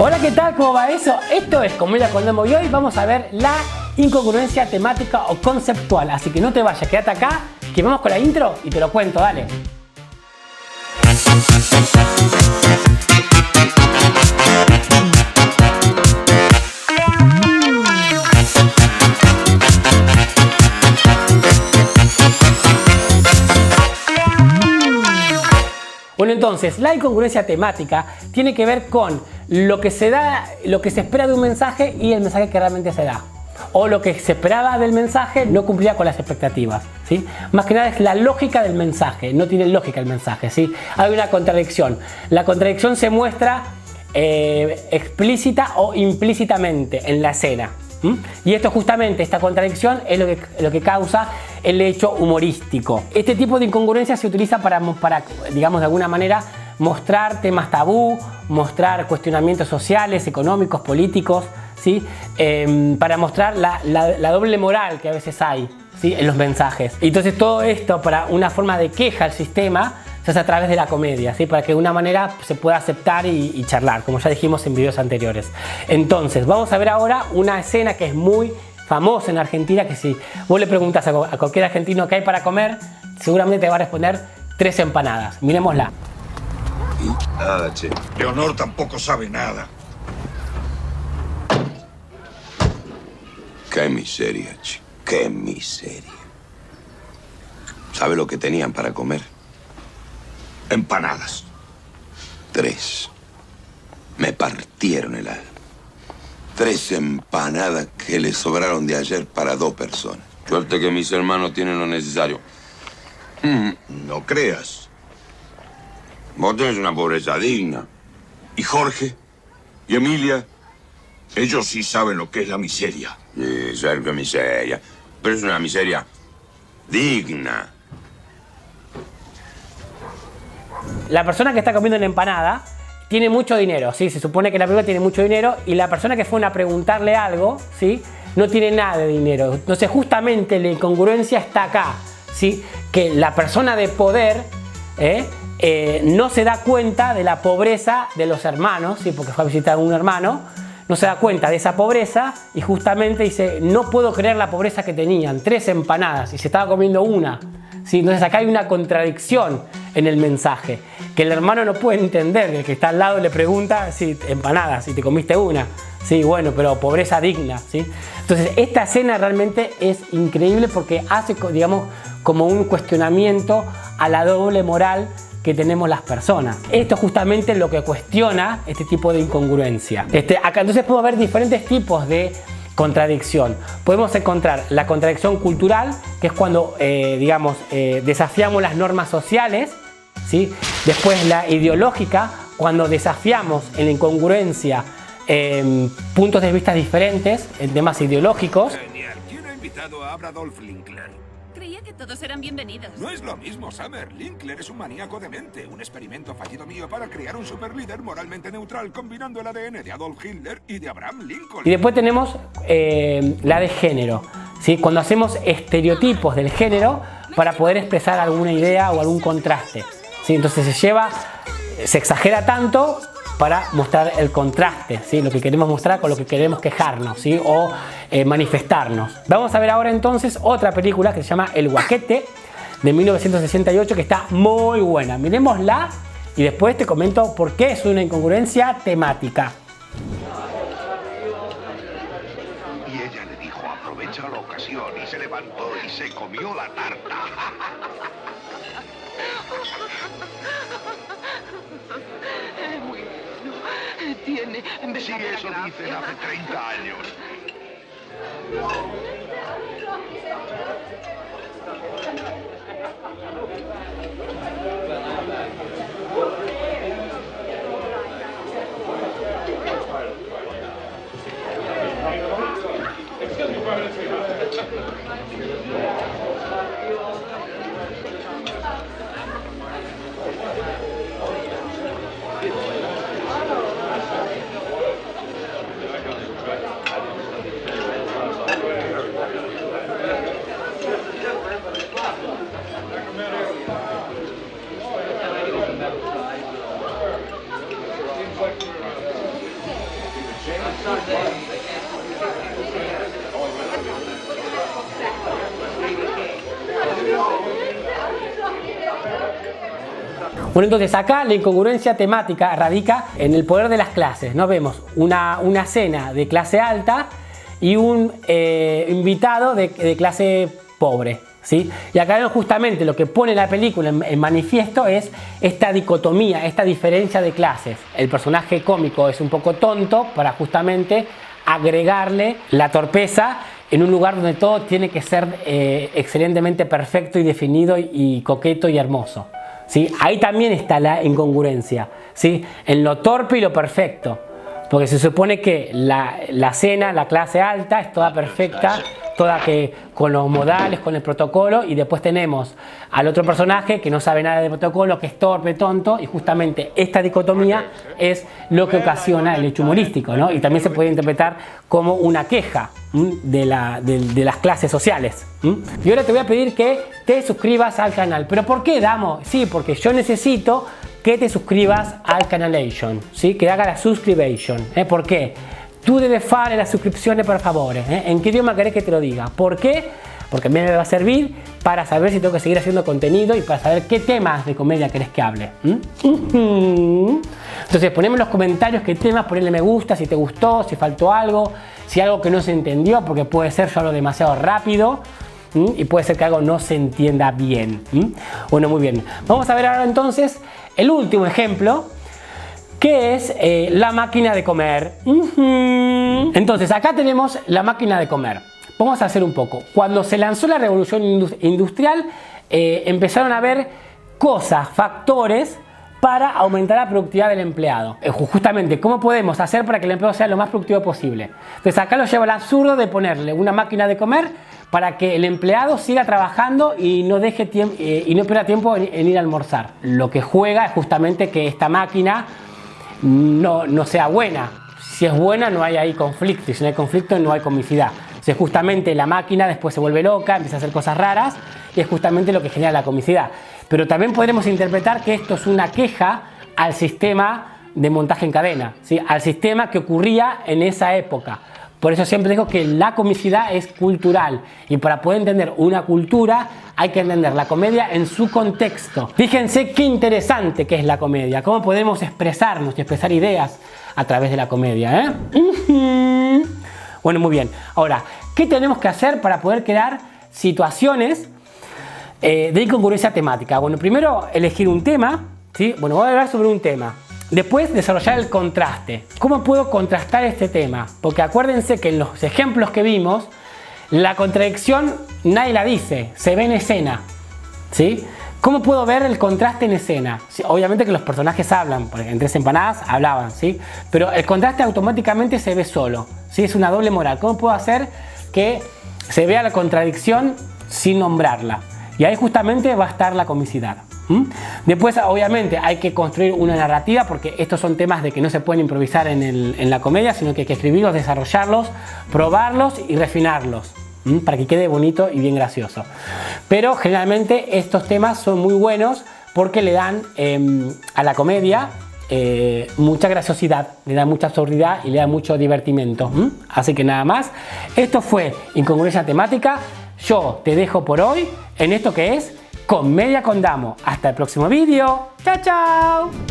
Hola, ¿qué tal? ¿Cómo va eso? Esto es Comedia con Demo y hoy vamos a ver la incongruencia temática o conceptual. Así que no te vayas, quédate acá, que vamos con la intro y te lo cuento, dale. Bueno, entonces, la incongruencia temática tiene que ver con lo que se da, lo que se espera de un mensaje y el mensaje que realmente se da. O lo que se esperaba del mensaje no cumplía con las expectativas, ¿sí? Más que nada es la lógica del mensaje, no tiene lógica el mensaje, ¿sí? Hay una contradicción. La contradicción se muestra explícita o implícitamente en la escena. Y esto justamente, esta contradicción es lo que causa el hecho humorístico. Este tipo de incongruencia se utiliza para, digamos, de alguna manera mostrar temas tabú, mostrar cuestionamientos sociales, económicos, políticos, ¿sí? Para mostrar la doble moral que a veces hay, ¿sí? En los mensajes. Y entonces todo esto para una forma de queja al sistema se hace a través de la comedia, ¿sí? Para que de una manera se pueda aceptar y charlar, como ya dijimos en videos anteriores. Entonces, vamos a ver ahora una escena que es muy famosa en Argentina, que si vos le preguntas a cualquier argentino qué hay para comer, seguramente te va a responder 3 empanadas. Miremosla. Nada, che. Leonor tampoco sabe nada. Qué miseria, che. Qué miseria. ¿Sabe lo que tenían para comer? Empanadas. 3. Me partieron el alma. 3 empanadas que le sobraron de ayer para 2 personas. Suerte que mis hermanos tienen lo necesario. No creas. Vos tenés una pobreza digna. ¿Y Jorge? ¿Y Emilia? Ellos sí saben lo que es la miseria. Sí, Sergio, miseria. Pero es una miseria digna. La persona que está comiendo la empanada tiene mucho dinero, ¿sí? Se supone que la película tiene mucho dinero y la persona que fueron a preguntarle algo, ¿sí? No tiene nada de dinero. Entonces justamente la incongruencia está acá, ¿sí? Que la persona de poder no se da cuenta de la pobreza de los hermanos, ¿sí? Porque fue a visitar a un hermano, no se da cuenta de esa pobreza y justamente dice, no puedo creer la pobreza que tenían, 3 empanadas y se estaba comiendo una, ¿sí? Entonces acá hay una contradicción en el mensaje, que el hermano no puede entender, el que está al lado le pregunta si empanadas, si te comiste una, sí, bueno, pero pobreza digna, ¿sí? Entonces esta escena realmente es increíble porque hace, digamos, como un cuestionamiento a la doble moral que tenemos las personas. Esto es justamente lo que cuestiona este tipo de incongruencia. Acá entonces podemos ver diferentes tipos de contradicción. Podemos encontrar la contradicción cultural, que es cuando, digamos, desafiamos las normas sociales, ¿sí? Después la ideológica, cuando desafiamos en la incongruencia puntos de vista diferentes, en temas ideológicos. Genial. ¿Quién ha invitado a Adolf Linkler? Creía que todos eran bienvenidos. No es lo mismo, Summer. Linkler es un maníaco demente. Un experimento fallido mío para crear un superlíder moralmente neutral combinando el ADN de Adolf Hitler y de Abraham Lincoln. Y después tenemos la de género, ¿sí? Cuando hacemos estereotipos del género para poder expresar alguna idea o algún contraste, ¿sí? Entonces se exagera tanto para mostrar el contraste, ¿sí? Lo que queremos mostrar con lo que queremos quejarnos, ¿sí? O manifestarnos. Vamos a ver ahora entonces otra película que se llama El Guaquete, de 1968, que está muy buena. Miremosla y después te comento por qué es una incongruencia temática. Y ella le dijo, aprovecha la ocasión, y se levantó y se comió la tarta. Muy bueno. Tiene... Sí, eso dicen hace 30 años. Bueno, entonces acá la incongruencia temática radica en el poder de las clases, ¿no? Vemos una cena de clase alta y un invitado de clase pobre, ¿sí? Y acá vemos justamente lo que pone la película en manifiesto es esta dicotomía, esta diferencia de clases. El personaje cómico es un poco tonto para justamente agregarle la torpeza en un lugar donde todo tiene que ser excelentemente perfecto y definido y coqueto y hermoso. ¿Sí? Ahí también está la incongruencia, ¿sí? En lo torpe y lo perfecto, porque se supone que la cena, la clase alta es toda perfecta, toda que con los modales, con el protocolo, y después tenemos al otro personaje que no sabe nada de protocolo, que es torpe, tonto, y justamente esta dicotomía es lo que ocasiona el hecho humorístico, ¿no? Y también se puede interpretar como una queja de las clases sociales. Y ahora te voy a pedir que te suscribas al canal. ¿Pero por qué, Damo? Sí, porque yo necesito que te suscribas al canalation, ¿sí? Que haga la subscription. ¿Por qué? Tu debes fare la suscripción, por favor. ¿En qué idioma querés que te lo diga? ¿Por qué? Porque a mí me va a servir para saber si tengo que seguir haciendo contenido y para saber qué temas de comedia querés que hable. Entonces poneme en los comentarios qué temas, ponle me gusta, si te gustó, si faltó algo, si algo que no se entendió, porque puede ser yo hablo demasiado rápido y puede ser que algo no se entienda bien. Bueno, muy bien. Vamos a ver ahora entonces el último ejemplo, que es la máquina de comer. Entonces acá tenemos la máquina de comer. Vamos a hacer un poco. Cuando se lanzó la revolución industrial, empezaron a haber cosas, factores para aumentar la productividad del empleado. Justamente, ¿cómo podemos hacer para que el empleado sea lo más productivo posible? Entonces acá lo lleva al absurdo de ponerle una máquina de comer para que el empleado siga trabajando y no deje tiempo y no pierda tiempo en ir a almorzar. Lo que juega es justamente que esta máquina no sea buena. Si es buena no hay ahí conflicto, y si no hay conflicto no hay comicidad. O sea, justamente la máquina después se vuelve loca, empieza a hacer cosas raras y es justamente lo que genera la comicidad. Pero también podremos interpretar que esto es una queja al sistema de montaje en cadena, ¿sí? Al sistema que ocurría en esa época. Por eso siempre digo que la comicidad es cultural y para poder entender una cultura hay que entender la comedia en su contexto. Fíjense qué interesante que es la comedia, cómo podemos expresarnos y expresar ideas a través de la comedia, Bueno, muy bien. Ahora, ¿qué tenemos que hacer para poder crear situaciones de incongruencia temática? Bueno, primero elegir un tema, ¿sí? Bueno, voy a hablar sobre un tema. Después desarrollar el contraste. ¿Cómo puedo contrastar este tema? Porque acuérdense que en los ejemplos que vimos, la contradicción nadie la dice, se ve en escena, ¿sí? ¿Cómo puedo ver el contraste en escena? Sí, obviamente que los personajes hablan, porque en Tres Empanadas hablaban, ¿sí? Pero el contraste automáticamente se ve solo, ¿sí? Es una doble moral. ¿Cómo puedo hacer que se vea la contradicción sin nombrarla? Y ahí justamente va a estar la comicidad. Después obviamente hay que construir una narrativa, porque estos son temas de que no se pueden improvisar en la comedia, sino que hay que escribirlos, desarrollarlos, probarlos y refinarlos para que quede bonito y bien gracioso. Pero generalmente estos temas son muy buenos porque le dan a la comedia mucha graciosidad, le da mucha absurdidad y le da mucho divertimento. Así que nada más, esto fue Incongruencia Temática. Yo te dejo por hoy en esto que es Comedia con Damo. Hasta el próximo vídeo. ¡Chao, chao!